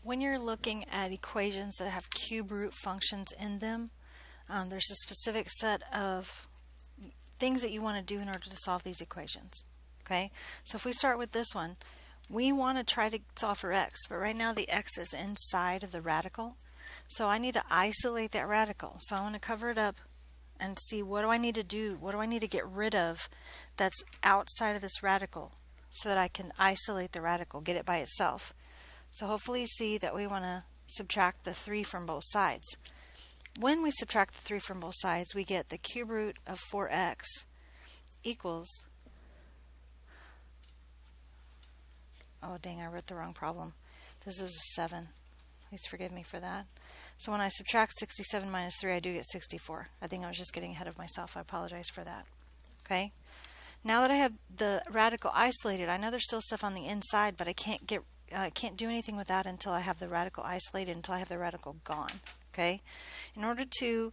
when you're looking at equations that have cube root functions in them, there's a specific set of things that you want to do in order to solve these equations. Okay, so if we start with this one, we want to try to solve for x, but right now the x is inside of the radical. So I need to isolate that radical. So I want to cover it up and see what do I need to do, what do I need to get rid of that's outside of this radical so that I can isolate the radical, get it by itself. So hopefully you see that we want to subtract the 3 from both sides. When we subtract the 3 from both sides, we get the cube root of 4x equals, oh dang, I wrote the wrong problem. This is a 7. Please forgive me for that. So when I subtract 67 minus 3, I do get 64. I think I was just getting ahead of myself. I apologize for that. Okay. Now that I have the radical isolated, I know there's still stuff on the inside, but I can't do anything with that until I have the radical isolated, until I have the radical gone. Okay. In order to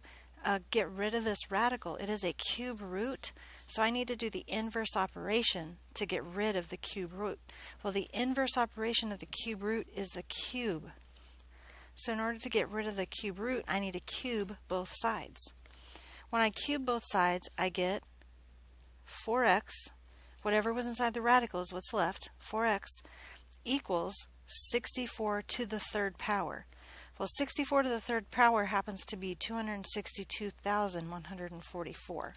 get rid of this radical, it is a cube root, so I need to do the inverse operation to get rid of the cube root. Well, the inverse operation of the cube root is the cube. So in order to get rid of the cube root, I need to cube both sides. When I cube both sides, I get 4x, whatever was inside the radical is what's left, 4x equals 64 to the third power. Well, 64 to the third power happens to be 262,144.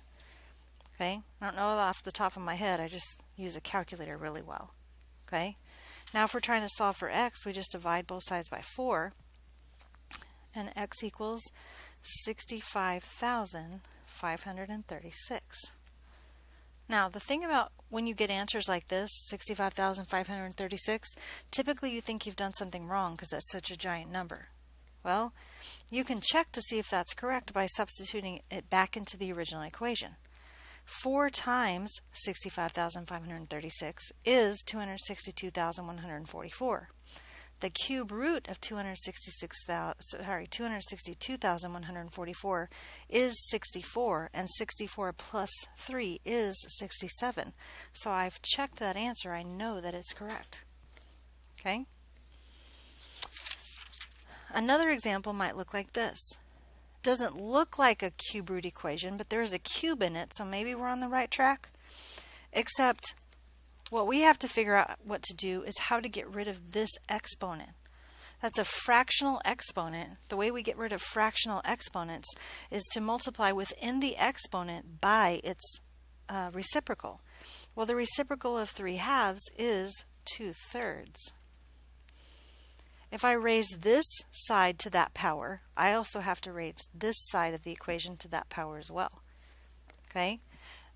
Okay, I don't know off the top of my head, I just use a calculator really well. Okay, now if we're trying to solve for x, we just divide both sides by 4, and x equals 65,536. Now, the thing about when you get answers like this, 65,536, typically you think you've done something wrong because that's such a giant number. Well, you can check to see if that's correct by substituting it back into the original equation. 4 times 65,536 is 262,144. The cube root of 262,144 is 64, and 64 plus 3 is 67. So I've checked that answer. I know that it's correct. Okay? Another example might look like this. It doesn't look like a cube root equation, but there is a cube in it, so maybe we're on the right track. Except what we have to figure out what to do is how to get rid of this exponent. That's a fractional exponent. The way we get rid of fractional exponents is to multiply within the exponent by its reciprocal. Well, the reciprocal of 3/2 is 2/3. If I raise this side to that power, I also have to raise this side of the equation to that power as well. Okay?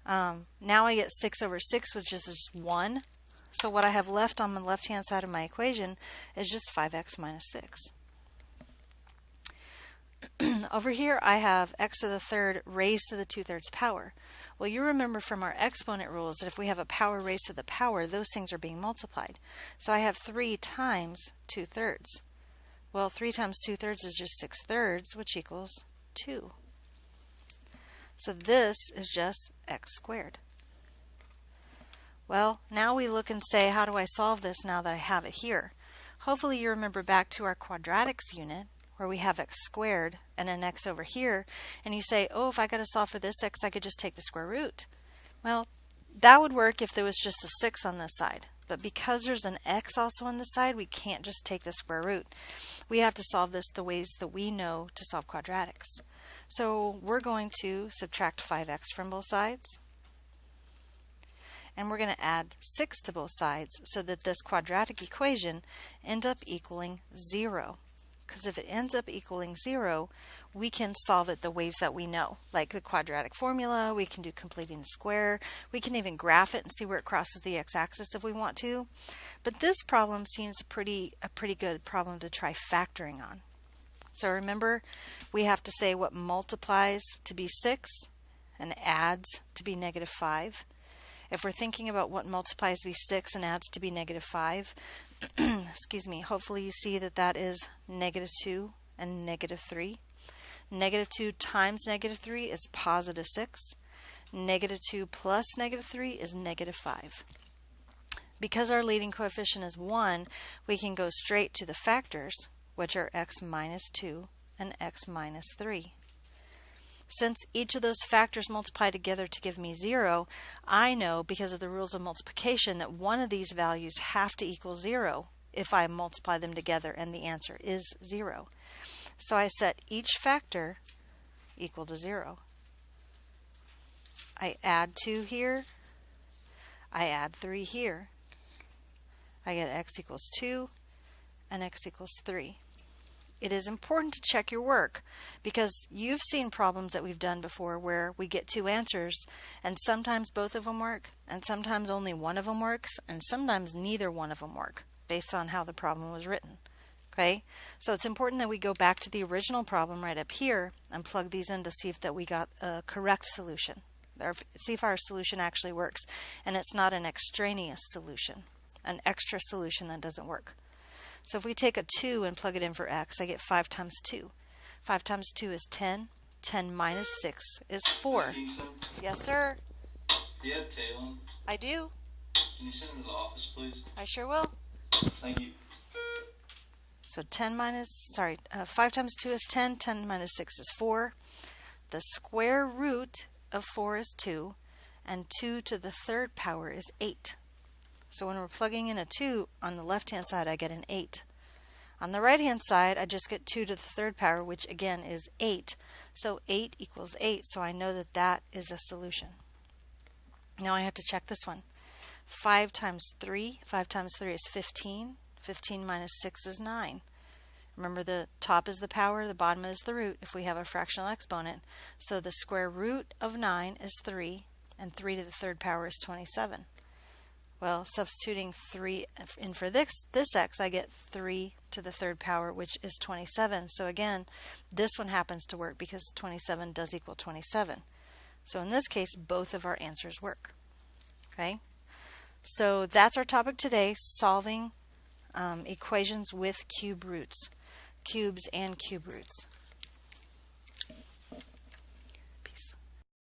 Now I get 6 over 6, which is just 1. So what I have left on the left-hand side of my equation is just 5x minus 6. Over here I have x to the third raised to the 2/3 power. Well, you remember from our exponent rules that if we have a power raised to the power, those things are being multiplied. So I have 3 times 2/3. Well, 3 times 2/3 is just 6/3, which equals 2. So this is just x squared. Well, now we look and say, how do I solve this now that I have it here? Hopefully you remember back to our quadratics unit where we have x squared and an x over here, and you say, oh, if I got to solve for this x, I could just take the square root. Well, that would work if there was just a 6 on this side. But because there's an x also on this side, we can't just take the square root. We have to solve this the ways that we know to solve quadratics. So we're going to subtract 5x from both sides. And we're going to add 6 to both sides so that this quadratic equation ends up equaling 0. Because if it ends up equaling 0, we can solve it the ways that we know. Like the quadratic formula, we can do completing the square, we can even graph it and see where it crosses the x-axis if we want to. But this problem seems a pretty good problem to try factoring on. So remember, we have to say what multiplies to be 6 and adds to be negative 5. If we're thinking about what multiplies to be 6 and adds to be negative 5, excuse me, hopefully you see that that is negative 2 and negative 3. Negative 2 times negative 3 is positive 6. Negative 2 plus negative 3 is negative 5. Because our leading coefficient is 1, we can go straight to the factors, which are x minus 2 and x minus 3. Since each of those factors multiply together to give me 0, I know, because of the rules of multiplication, that one of these values have to equal 0 if I multiply them together and the answer is 0. So I set each factor equal to 0. I add 2 here. I add 3 here. I get x equals 2 and x equals 3. It is important to check your work because you've seen problems that we've done before where we get 2 answers and sometimes both of them work and sometimes only one of them works and sometimes neither one of them work based on how the problem was written. Okay, so it's important that we go back to the original problem right up here and plug these in to see if that we got a correct solution, or see if our solution actually works and it's not an extraneous solution, an extra solution that doesn't work. So if we take a 2 and plug it in for x, I get 5 times 2. 5 times 2 is 10. 10 minus 6 is 4. Yes, sir. Do you have Talon? I do. Can you send him to the office, please? I sure will. Thank you. So 5 times 2 is 10. 10 minus 6 is 4. The square root of 4 is 2. And 2 to the third power is 8. So when we're plugging in a 2 on the left-hand side, I get an 8. On the right-hand side, I just get 2 to the third power, which again is 8. So 8 equals 8, so I know that that is a solution. Now I have to check this one. 5 times 3. 5 times 3 is 15. 15 minus 6 is 9. Remember, the top is the power, the bottom is the root if we have a fractional exponent. So the square root of 9 is 3, and 3 to the third power is 27. Well, substituting 3 in for this x, I get 3 to the third power, which is 27. So again, this one happens to work because 27 does equal 27. So in this case, both of our answers work. Okay? So that's our topic today, solving equations with cube roots, cubes and cube roots.